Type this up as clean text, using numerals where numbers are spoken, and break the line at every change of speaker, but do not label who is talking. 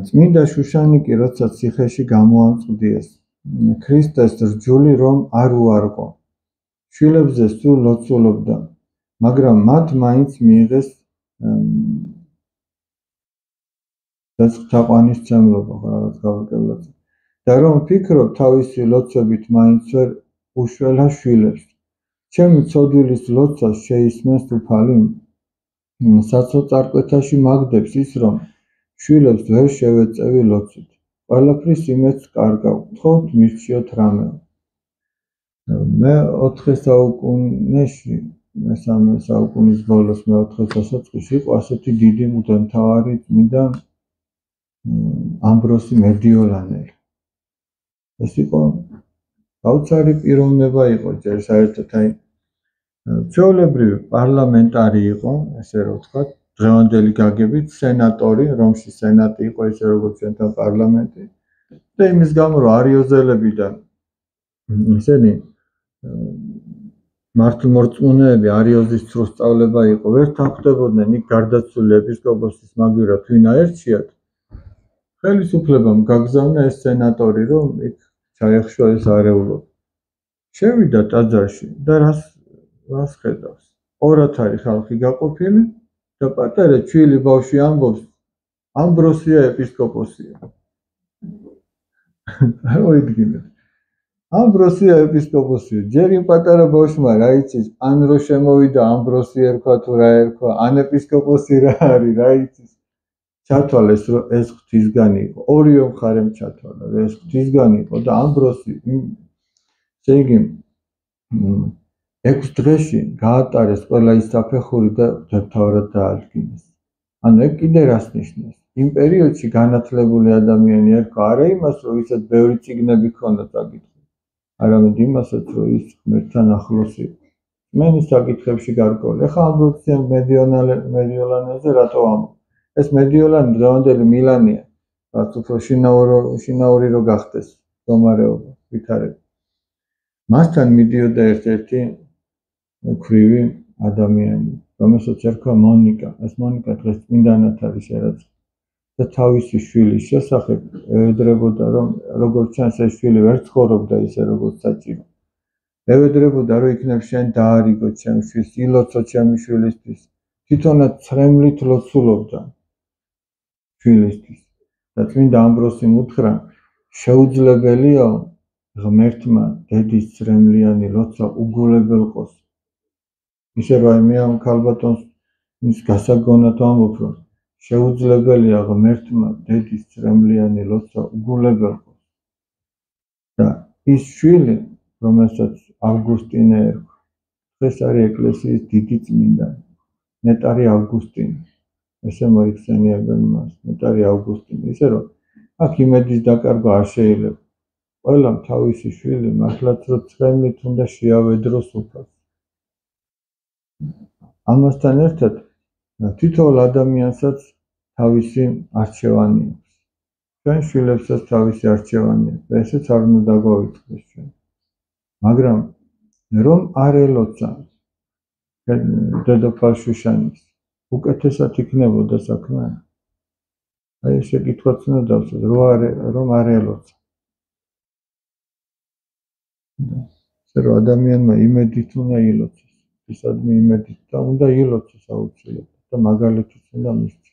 წმინდა შუშანიკი როცა ციხეში გამოამწყდიეს ქრისტეს რჯული რომ არ უარყო შვილებზე სულ ლოცულობდა მაგრამ მათ მაინც მიიღეს დაწყთაყვანისმცემლობა რაღაც გავაკელოთ და რომ ფიქრობ თავისი ლოცვებით მაინც ვერ უშველა შვილებს ჩემი ცოდვილის ლოცვას შეისმენს უფალი საცოწარკვეთაში მაგდებს ის რომ შვილებს ვერ შევეწევი ლოცვით ყველაფრის იმედს კარგავ თხოვთ მირჩიოთ რამეო მე 4 საუკუნეში მესამე საუკუნის ბოლოს მე-4 დასაწყისში იყო ასეთი დიდი მღვდელმთავარი წმინდა ამბროსი მედიოლანელი ეს იყო გაუცარი პიროვნება იყო ჯერ საერთოდ აი ჩვეულებრივი პარლამენტარი იყო ესე რომ ვთქვათ დღევანდელი გაგებით სენატორი რომში სენატი იყო ესე როგორც ჩვენთან პარლამენტი და იმის გამო რომ არიოზელები და ისინი მართლმორწმუნეები არიოზის სრულსწავლება იყო ვერ თანხმდებოდნენ იქ გარდაცვლილი ეპისკოპოსის მაგივრად ვინ აერჩიათ ხელისუფლებამ გაგზავნა ეს სენატორი რომ იქ ჩაეხშვა ეს არეულობა შევიდა ტაძარში და რას ხედავს ორად არის ხალხი გაყოფილი და პატარა ჩვილი ბავშვი ამბობს ამბროსია ეპისკოპოსია მოიდგინეთ ამბროსია ეპისკოპოსია ჯერ იმ პატარა ბავშვმა რა იცის ან რო შემოვიდა ამბროსი ერქვა თუ რა ერქვა ან ეპისკოპოსი რა არის რა იცის ჩათვალეს რომ ეს ღვთისგანი იყო ორივე მხარემ ჩათვალა რომ ეს ღვთისგანი იყო და ამბროსი ესე იგი 6 დღეში გაატარეს ყველა ის საფეხური და ღვთისმთავრად დაადგინეს ანუ ეგ კიდე რას ნიშნავს იმ პერიოდში განათლებული ადამიანი ერქვა არა იმას რომ ისეთ ბევრი წიგნები ქონდა საკითხი არამედ იმასაც რომ ის ღმერთთან ახლოს იყო მენის საკითხებში გარკვეული ახლა ამბროსიან მედიოლანეზე რატო ამბობ ეს მედიოლანი დღევანდელი მილანია რაც უფრო შინაური რო გახდეს მდგომარეობა ვითარება მასთან მიდიოდა ერთ-ერთი ქვრივი ადამიანი რომელსაც ერქვა მონიკა ეს მონიკა დღეს წმინდანად არის შერაცხილი და თავისი შვილის შესახებ ევედრებოდა რომ როგორც ჩანს ეს შვილი ვერ ცხოვრობდა ისე როგორც საჭირო ევედრებოდა რომ იქნებ შენ დაარიგო ჩემს შვილს ილოცო ჩემი შვილისთვის თვითონაც ცრემლით ლოცულობდა შვილისთვის და წმინდა ამბროსიმ უთხრა შეუძლებელია ღმერთმა დედის ცრემლიანი ლოცვა უგულებელყოს ისე რომ მე ამ ქალბატონს ის გასაგონად ვამბობ რომ შეუძლებელია ღმერთმა დედის ცრემლიანი ლოცვა უგულებელყოს და ის შვილი რომელსაც ავგუსტინე ერქვა დღეს არის ეკლესიის დიდი წმინდანი ნეტარი ავგუსტინე ესე მოიხსენიებენ მას ნეტარი ავგუსტინე ისე რომ აქ იმედის დაკარგვა არ შეიძლება ყველამ თავისი შვილი მართლაც რომ ცრემლით უნდა შეავედროს უფალს ამასთან ერთად თითოეულ ადამიანსაც თავისი არჩევანი აქვს ჩვენ შვილებსაც თავისი არჩევანი აქვს და ესეც არ უნდა დაგვავიწყდეს ჩვენ მაგრამ რომ არ ელოცა დედოფალ შუშანის უკეთესად იქნებოდა საქმე აი ეს შეკითხვაც უნდა დავსვათ რომ არ ელოცა ესე რომ ადამიანმა იმედით უნდა ილოცოს ისადმი იმედით და უნდა ილოცოს აუცილებლად და მაგალითიც უნდა მისცეს